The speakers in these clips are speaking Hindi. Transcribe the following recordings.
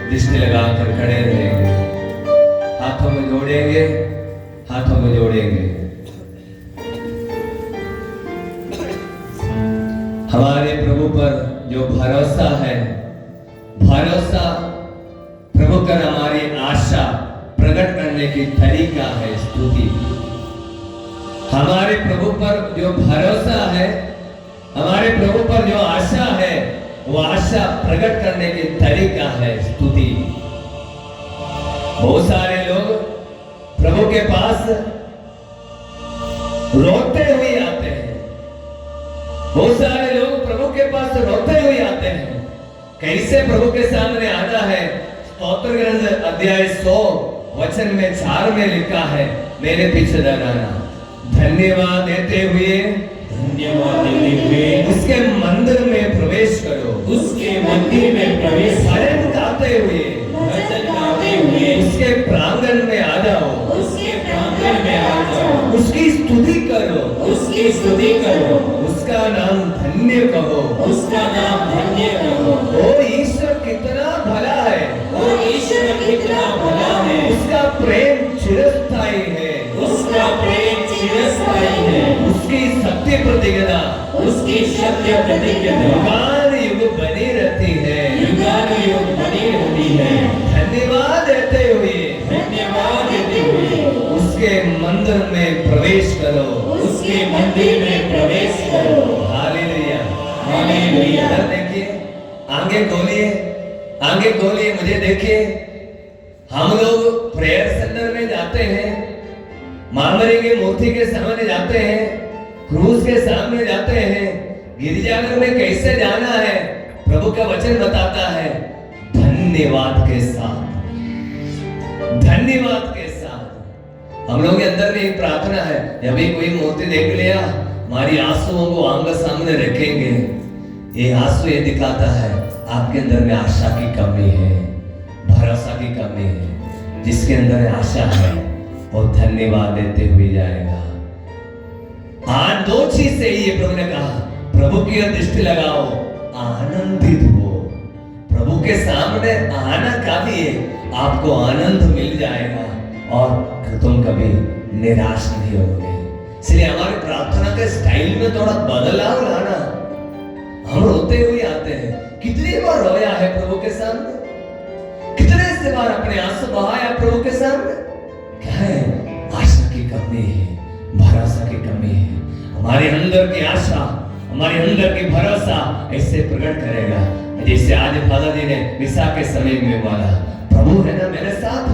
दृष्टि लगाकर खड़े रहेंगे, हाथों में जोड़ेंगे, हाथों में जोड़ेंगे। हमारे प्रभु पर जो भरोसा है, भरोसा प्रभु कर हमारी आशा प्रकट करने की तरीका है स्तुति। हमारे प्रभु पर जो भरोसा है, हमारे प्रभु पर जो आशा है, वो आशा प्रकट करने की तरीका है स्तुति। बहुत सारे लोग प्रभु के पास रोते हुए आते हैं, बहुत सारे लोग प्रभु के पास रोते हुए आते हैं। कैसे प्रभु के सामने आना है? स्तोत्र ग्रंथ अध्याय 100 वचन में 4 में लिखा है, मेरे पीछे दोहराना, धन्यवाद देते हुए उसके मंदिर में प्रवेश करो, उसके मंदिर में प्रवेश भजन गाते हुए उसके प्रांगण में आ जाओ, उसके प्रांगण में आ जाओ, उसकी स्तुति करो, उसकी स्तुति करो, उसका नाम धन्य कहो, उसका नाम धन्य कहो। ओ ईश्वर कितना भला है, ओ ईश्वर कितना भला है, उसका प्रेम चिरस्थायी है, उसका प्रेम चिरस्थायी है, उसकी सत्य प्रतिज्ञा, उसकी सत्य प्रतिज्ञा युगान युग बनी रहती है, युगान युग बनी रहती है। धन्यवाद देते हुए, धन्यवाद देते हुए उसके मंदिर में प्रवेश करो, उसके मंदिर में प्रवेश करो। Hallelujah, hallelujah. इधर देखिए, आगे खोलिए, आगे खोलिए, मुझे देखिए। हम लोग प्रेयर सेंटर में जाते हैं, मामरे की मूर्ति के सामने जाते हैं, क्रूस के सामने जाते हैं। गिरजाघर में कैसे जाना है? प्रभु का वचन बताता है, धन्यवाद के साथ, धन्यवाद के साथ। हम लोग के अंदर में एक प्रार्थना है, जब भी कोई मूर्ति देख लिया, हमारी आंसुओं को आंग सामने रखेंगे। ये आंसू ये दिखाता है आपके अंदर में आशा की कमी है, भरोसा की कमी है। जिसके अंदर आशा है वो धन्यवाद देते हुए जाएगा। आज 2 चीज से ये प्रभु ने कहा, प्रभु की ओर दृष्टि लगाओ, आनंदित हो। प्रभु के सामने आना काफी है, आपको आनंद मिल जाएगा और तुम कभी निराश नहीं होगे। इसलिए हमारी प्रार्थना के स्टाइल में थोड़ा बदलाव लाना। हम रोते हुए आते हैं, कितनी बार रोया है प्रभु के सामने, कितने से बार अपने आंसू बहाया प्रभु के सामने। क्या है? आशा की कमी है, भरोसा की कमी है। हमारे अंदर की आशा, हमारे अंदर की भरोसा ऐसे प्रकट करेगा जैसे आज फादर जी ने मिसा के समय में बोला, प्रभु है ना मेरे साथ,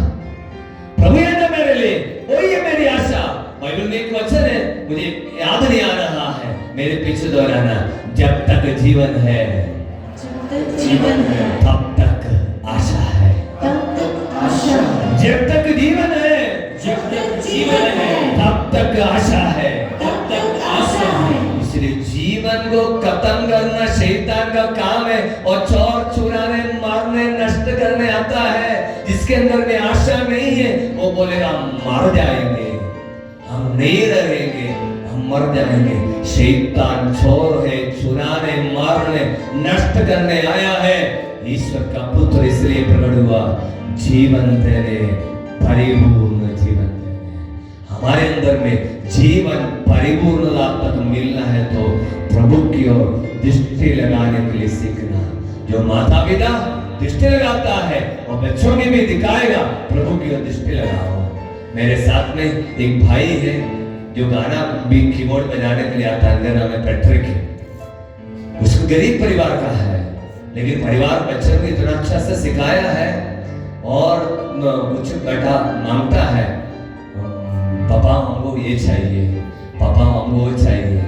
प्रभु है ना मेरे लिए, वही है मेरी आशा। बाइबल में एक वचन है, मुझे याद नहीं आ रहा है, मेरे पीछे दोहराना, जब तक जीवन है, जब तक जीवन है, तब तक आशा है, तब तक आशा है, जब तक जीवन है, जब तक जीवन है, तब तक आशा है, तब तक आशा है। इसलिए जीवन को खत्म करना शैतान का काम है, और चोर चुराने, मारने, नष्ट करने आता है। जिसके अंदर में आशा नहीं है वो बोलेगा मर जाएंगे, हम नहीं रहेंगे, हम मर जाएंगे। शैतान चोर है, चुराने, मारने, नष्ट करने आया है। ईश्वर का पुत्र इसलिए प्रकट हुआ, जीवन देने, परिपूर्ण जीवन देने। हमारे अंदर में जीवन परिपूर्णता तक मिलना है तो प्रभु की ओर दृष्टि लगाने के लिए सीखना। जो माता पिता दृष्टि लगाता है वो बच्चों में भी दिखाएगा, प्रभु की ओर दृष्टि लगाओ। मेरे साथ में एक भाई है जो गाना भी कीबोर्ड बजाने के लिए आता है, उनका नाम है पैट्रिक। उसको गरीब परिवार का है, लेकिन परिवार बच्चों को इतना अच्छा से सिखाया है और कुछ बेटा मांगता है, पापा हमको ये चाहिए, पापा हमको वो चाहिए।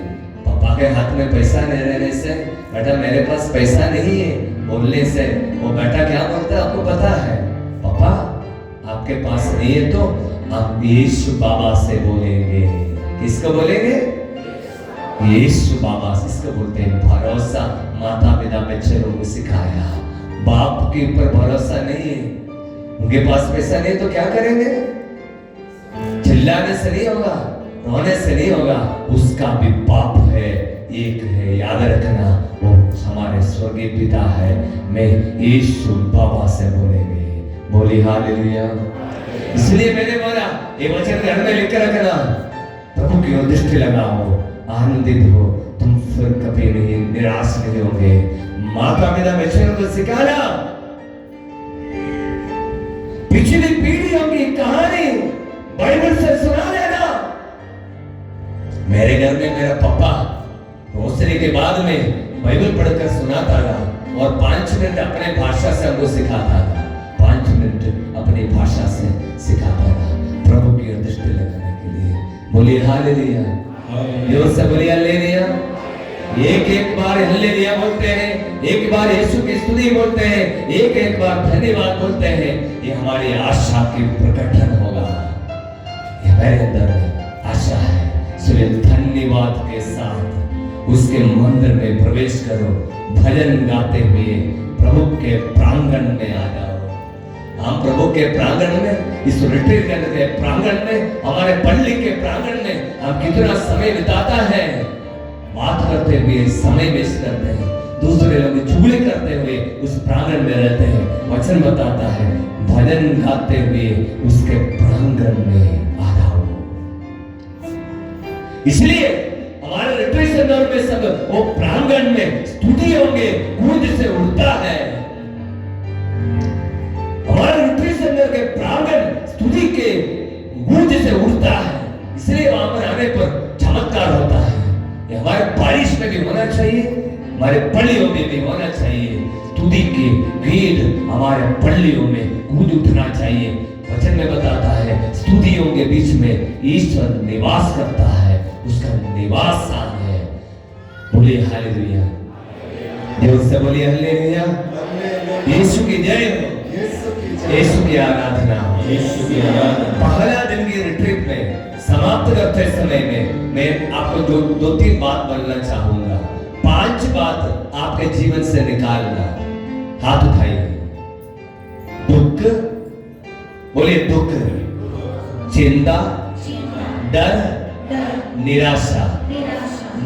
पापा के हाथ में पैसा नहीं रहने से, बेटा मेरे पास पैसा नहीं है बोलने से वो बेटा क्या बोलता है आपको पता है? पापा आपके पास नहीं है तो आप यीशु बाबा से बोलेंगे। किसको बोलेंगे? यीशु बाबा से। इसको बोलते हैं भरोसा। माता पिता बच्चे लोगों को सिखाया, बाप के ऊपर भरोसा नहीं है, उनके पास पैसा नहीं तो क्या करेंगे? चिल्लाने से नहीं होगा, रोने से नहीं होगा, उसका भी बाप है, एक है, याद रखना, वो हमारे स्वर्ग स्वर्गीय पिता है, मैं यीशु बाबा से बोलेंगे। बोली हालेलुया। इसलिए मैंने बोला ये वचन घर में लिख कर रखना, प्रभु की ओर दृष्टि लगाओ, आनंदित हो, तुम फिर कभी नहीं निराश नहीं होंगे। माता पिता बच्चों को सिखाना, पिछली पीढ़ियों की कहानी बाइबल से सुना देना। मेरे घर में मेरा पापा रोशनी के बाद में बाइबल पढ़कर सुनाता था और 5 मिनट अपने भाषा से हमको सिखाता था। 5 मिनट अपनी भाषा से सिखाता था प्रभु की दृष्टि लगाने के लिए। बोलिए हालेलुया, जोर से बोलिए हालेलुया। एक बार हालेलुया बोलते हैं, एक बार यीशु की स्तुति बोलते हैं, एक बार धन्यवाद बोलते हैं, ये हमारी आशा की प्रकटन होगा। ये हमारे अंदर आशा है। इसलिए धन्यवाद के साथ उसके मंदिर में प्रवेश करो, भजन गाते हुए प्रभु के प्रांगण में आ जाओ। हम प्रभु के प्रांगण में, इस रिट्रीट केंद्र के प्रांगण में, हमारे पल्ली के प्रांगण में हम कितना समय बिताता है, बात करते हुए समय वेस्ट करते हैं, दूसरे लोग चुगली करते हुए उस प्रांगण में रहते हैं। वचन बताता है भजन गाते हुए उसके प्रांगण में आ जाओ। इसलिए हमारे रिट्रीट सेंटर में सब वो प्रांगण में स्तुति होंगे, गूंज से उड़ता है। हमारे रिट्रीट सेंटर के प्रांगण स्तुति के गूंज से उड़ता है। इसलिए वहां पर आने पर चमत्कार होता है। ये हमारे बारिश में भी होना चाहिए, हमारे पल्लियों में भी होना चाहिए। स्तुति के गीत हमारे पल्लियों में गूंज उठना चाहिए। वचन में बताता है स्तुतियों के बीच में ईश्वर निवास करता है, उसका निवास स्थान है। बोलिए हालेलुया, जोर से बोलिए हालेलुया। यीशु की जय हो, यीशु की आराधना हो। पहला दिन की रिट्रीट में समाप्त करते समय में मैं आपको दो तीन बात बोलना चाहूंगा। 5 बात आपके जीवन से निकालना। हाथ उठाइए। दुख, बोलिए दुख, चिंता, डर, निराशा,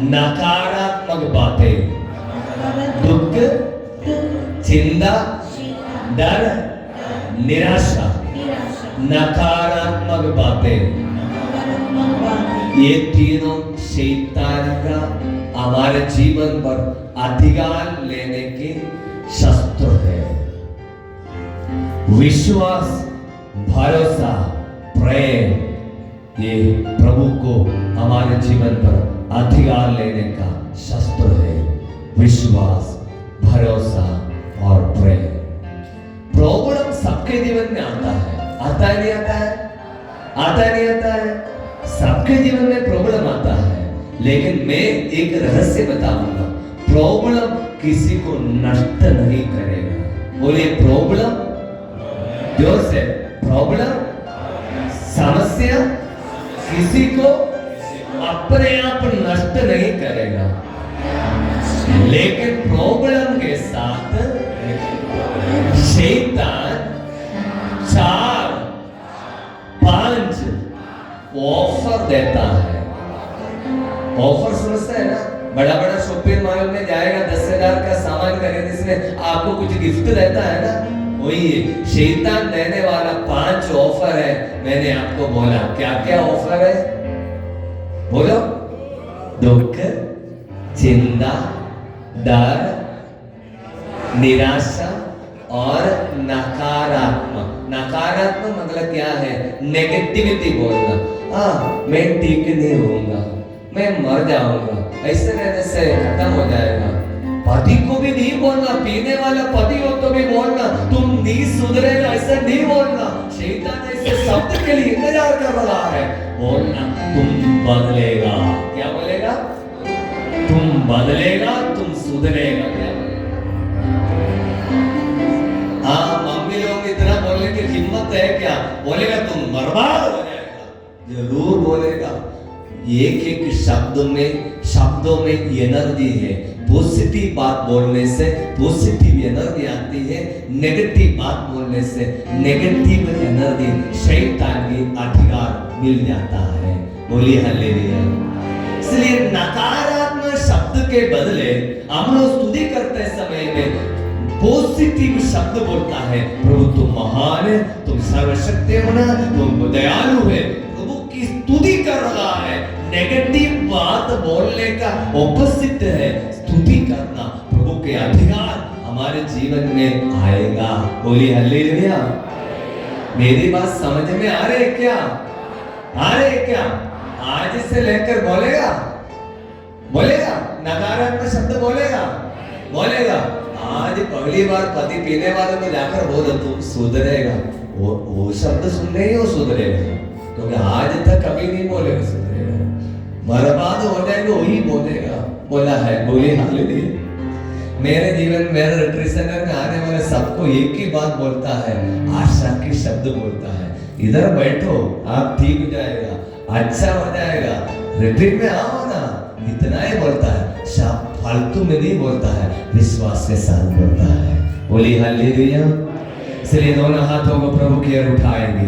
नकारात्मक बातें। दुख, चिंता, डर, निराशा, नकारात्मक बातें, ये तीनों शैतान का हमारे जीवन पर अधिकार लेने के शस्त्र है। विश्वास, भरोसा, प्रेम, ये प्रभु को हमारे जीवन पर अधिकार लेने का शस्त्र है। विश्वास, भरोसा और प्रेम। प्रॉब्लम सबके जीवन में आता है, आता है नहीं आता है, आता है नहीं आता है। सबके जीवन में प्रॉब्लम आता है, लेकिन मैं एक रहस्य बताऊंगा, प्रॉब्लम किसी को नष्ट नहीं करेगा। बोलिए प्रॉब्लम, जोर से, प्रॉब्लम, समस्या किसी को अपने आप नष्ट नहीं करेगा, लेकिन प्रॉब्लम के साथ शैतान 4-5 ऑफर देता है। ऑफर समझता है ना, बड़ा बड़ा शॉपिंग मॉल में जाएगा, 10,000 का सामान खरीदने से आपको कुछ गिफ्ट रहता है ना, वही शैतान देने वाला 5 ऑफर है। मैंने आपको बोला क्या क्या ऑफर है, बोलो। दुख, चिंता, डर, निराशा और नकारात्मक। नकारात्मक मतलब क्या है? नेगेटिविटी बोलना। हाँ, मैं ठीक नहीं होऊंगा, मैं मर जाऊंगा, ऐसे रहने से खत्म हो जाएगा। पति को भी नहीं बोलना, पीने वाला पति हो तो भी बोलना तुम नहीं सुधरेगा, ऐसा नहीं बोलना। शैतान ऐसे शब्द के लिए इंतजार कर रहा है। बोलना तुम बदलेगा। क्या बोलेगा? तुम बदलेगा, तुम सुधरेगा। क्या हाँ, मम्मी लोग इतना बोलने की हिम्मत है क्या? बोलेगा तुम बर्बाद हो जाएगा, जरूर बोलेगा। एक शब्दों में एनर्जी है। पॉजिटिव बात बोलने से पॉजिटिव एनर्जी आती है, नेगेटिव बात बोलने से नेगेटिव एनर्जी, शैतान की अधिकार मिल जाता है। बोलिए हालेलुया। इसलिए नकारात्मक शब्द के बदले हम लोग स्तुति करते समय में पॉजिटिव शब्द बोलता है, प्रभु तुम महान है, तुम सर्वशक्तिमान, तुम दयालु है, प्रभु की स्तुति कर रहा है। नेगेटिव बात बोलने का ऑपोजिट है स्तुति करना। प्रभु के अधिकार हमारे जीवन में आएगा। बोलिए हालेलुया। मेरी बात समझ में आ रही है क्या? आ रही है क्या? आज से लेकर बोलेगा, बोलेगा, नकारात्मक शब्द बोलेगा, बोलेगा। आज पहली बार पति पीने वाले को जाकर बोल तू सुधरेगा, वो शब्द सुनने ही वो सुधरेगा, क्योंकि आज तक कभी नहीं बोलेगा सुधरेगा, बर्बाद हो जाएगा वही बोलेगा। बोला है, बोली हालेलुया। मेरे जीवन मेरे रिट्रीट सेंटर में आने वाले सबको एक ही बात बोलता है, आशा की शब्द बोलता है। इधर बैठो, आप ठीक हो जाएगा, अच्छा हो जाएगा, रिट्रीट में आओ ना, इतना ही बोलता है। फालतू में नहीं बोलता है, विश्वास के साथ बोलता है। बोली हालेलुया। इसलिए दोनों हाथों को प्रभु की ओर उठाएंगे।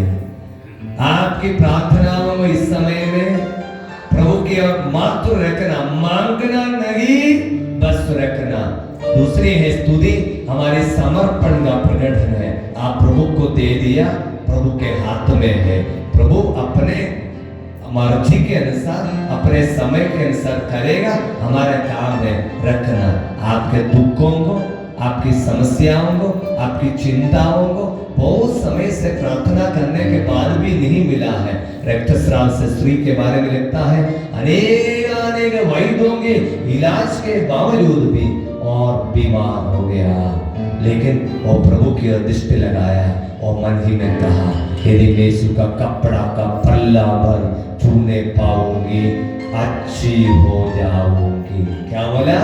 आपकी प्रार्थनाओं में इस समय में प्रभु की ओर मात्र रखना, मांगना नहीं, बस रखना। दूसरी है स्तुति, हमारे समर्पण का प्रकटन है। आप प्रभु को दे दिया, प्रभु के हाथ में है। प्रभु अपने मर्जी के अनुसार, अपने समय के अनुसार करेगा। हमारा काम है रखना। आपके दुखों को, आपकी समस्याओं को, आपकी चिंताओं को बहुत समय से प्रार्थना करने के बाद भी नहीं मिला है। रक्तस्राव से स्त्री के बारे में लिखता है, अनेक वैद्यों के इलाज के बावजूद भी और बीमार हो गया, लेकिन वो प्रभु की ओर दृष्टि लगाया और मन ही में कहा, यदि यीशु का कपड़ा का पल्ला भर छूने पाऊंगी, अच्छी हो जाऊंगी। क्या बोला?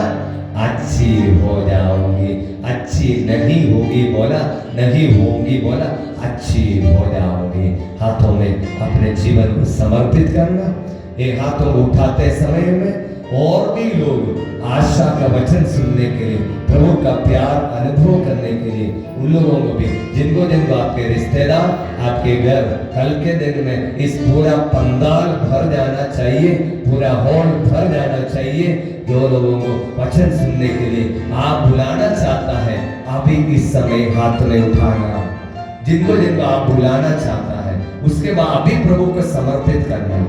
अच्छी हो जाऊंगी। अच्छी नहीं होगी बोला, नहीं होगी बोला, अच्छी हो जाऊंगी। हाथों में अपने जीवन को समर्पित करना। ये हाथों को उठाते समय में और भी लोग आशा का वचन सुनने के लिए, प्रभु का प्यार अनुभव करने के लिए, उन लोगों को भी जिनको आपके रिश्तेदार, आपके घर कल के दिन में इस पूरा पंडाल भर जाना चाहिए, पूरा हॉल भर जाना चाहिए। जो लोगों को वचन सुनने के लिए आप बुलाना चाहता है, अभी इस समय हाथ में उठाना। जिनको आप बुलाना चाहता है, उसके बाद अभी प्रभु को समर्पित करना।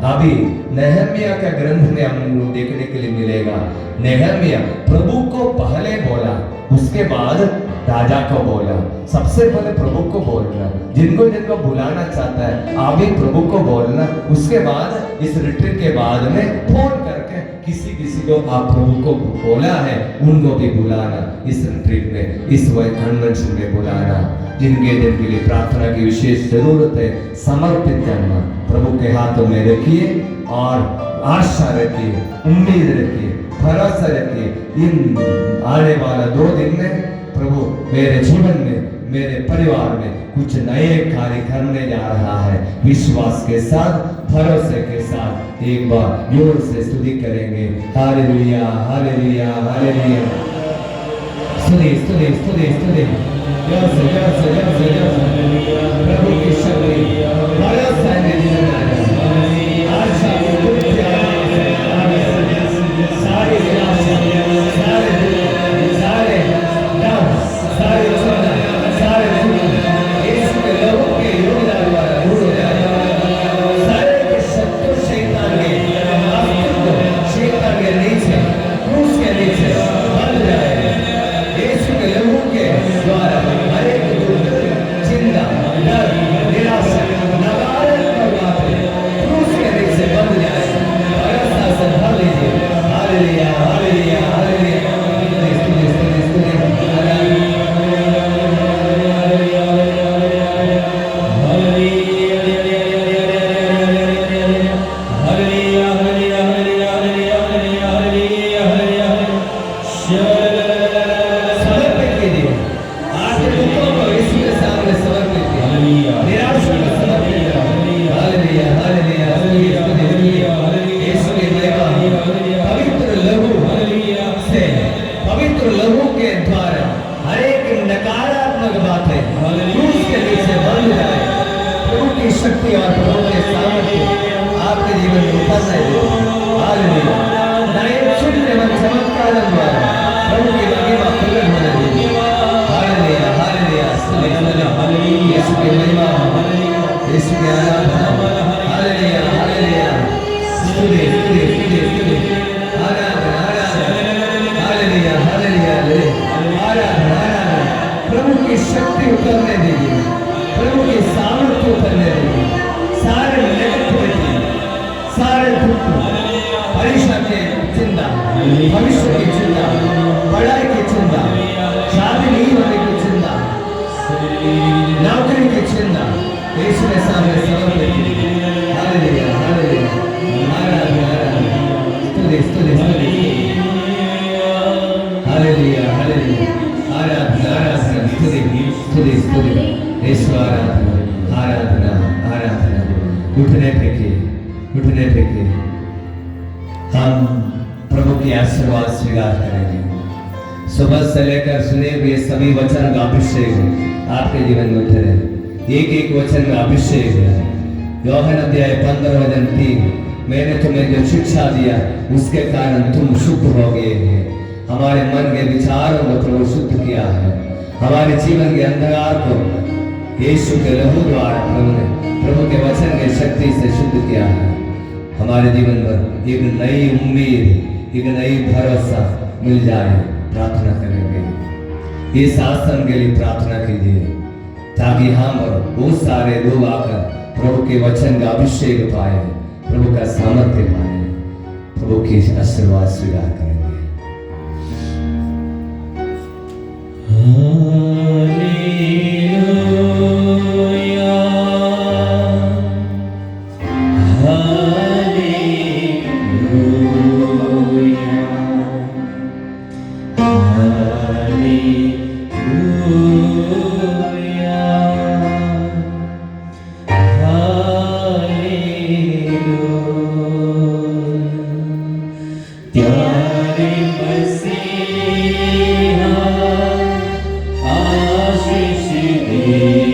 अभी नेहमिया का ग्रंथ में हम लोग देखने के लिए मिलेगा। नेहमिया प्रभु को पहले बोला, उसके बाद राजा को बोला। सबसे पहले प्रभु को बोलना, जिनको बुलाना चाहता है अभी प्रभु को बोलना। उसके बाद इस रिट्रीट के बाद में फोन करके किसी को आप प्रभु को बोला है उनको भी बुलाना। इस रिट्रीट में, इस कन्वेंशन में बुलाना। जिनके लिए प्रार्थना की विशेष जरूरत है, समर्पित करना। प्रभु के हाथों में रखिए और आशा रखिए, उम्मीद रखिए, भरोसा रखिए। इन आने वाला 2 दिन में प्रभु मेरे जीवन में, मेरे परिवार में कुछ नए कार्य करने जा रहा है। विश्वास के साथ, भरोसे के साथ एक बार जोर से स्तुति करेंगे। Hallelujah, hallelujah, hallelujah. स्तुति, स्तुति, स्तुति, स्तुति। जोर से, जोर से, जोर से, जोर से। प्रभु की शक्ति, भरोसा है जीवन में। आशा की पूर्ति आने सारी निराशा, सारे दुख, सारे डर, सारे चिंता, सारे दुख यीशु के लोगों के योगदान द्वारा दूर हो जाए। सारे के शत्रु शैतान के अस्तित्व, शैतान के नीचे, क्रूस के नीचे बंद जाए। यीशु के लोगों के द्वारा हर एक दुख, चिंता, डर, निराशा, नकारात्मक बातें क्रूस के नीचे बंद जाए। भरोसा से भर लीजिए। Hallelujah, hallelujah, hallelujah. स्तुति, स्तुति, स्तुति। शक्ति और प्रभु के सामर्थ्य आपके जीवन में उतर रहे हैं। हालेलुया। नए चिन्ह एवं चमत्कार बारंबार प्रभु की महिमा प्रकट होने दीजिए। हालेलुया हालेलुया हालेलुया यीशु की महिमा यीशु की आराधना हालेलुया हालेलुया स्तुति स्तुति स्तुति स्तुति आराधना आराधना हालेलुया हालेलुया आराधना आराधना प्रभु की शक्ति उतरने दीजिए प्रभु की सामर्थ्य उतरने दीजिए सारे नेगेटिविटी सारे दुख परीक्षा की चिंता भविष्य की चिंता पढ़ाई की चिंता शादी नहीं होने की चिंता नौकरी की चिंता यीशु के सामने समर्पित हालेलुया हालेलुया आराधना आराधना स्तुति स्तुति स्तुति हालेलुया हालेलुया आराधना आराधना स्तुति स्तुति स्तुति यीशु आराधना आराधना आराधना घुटने टेके हम प्रभु की आशीर्वाद स्वीकार करेंगे। सुबह से लेकर सुने हुए सभी वचन का अभिषेक आपके जीवन में उतरे एक एक वचन में अभिषेक है। योहन अध्याय 15 वचन 3 मैंने तुम्हें जो शिक्षा दिया उसके कारण तुम शुद्ध हो गए हैं। हमारे मन के विचारों को प्रभु शुद्ध किया है। हमारे जीवन के अंधकार को यीशु के लहू द्वारा प्रभु के वचन के शक्ति से शुद्ध किया है। हमारे जीवन पर एक नई उम्मीद एक नई भरोसा मिल जाए प्रार्थना करेंगे। इस आसन के लिए प्रार्थना कीजिए ताकि हम और बहुत सारे लोग आकर प्रभु के वचन का अभिषेक पाए प्रभु का सामर्थ्य पाए प्रभु की आशीर्वाद स्वीकार करेंगे। प्यारे मसीहा आशीष दे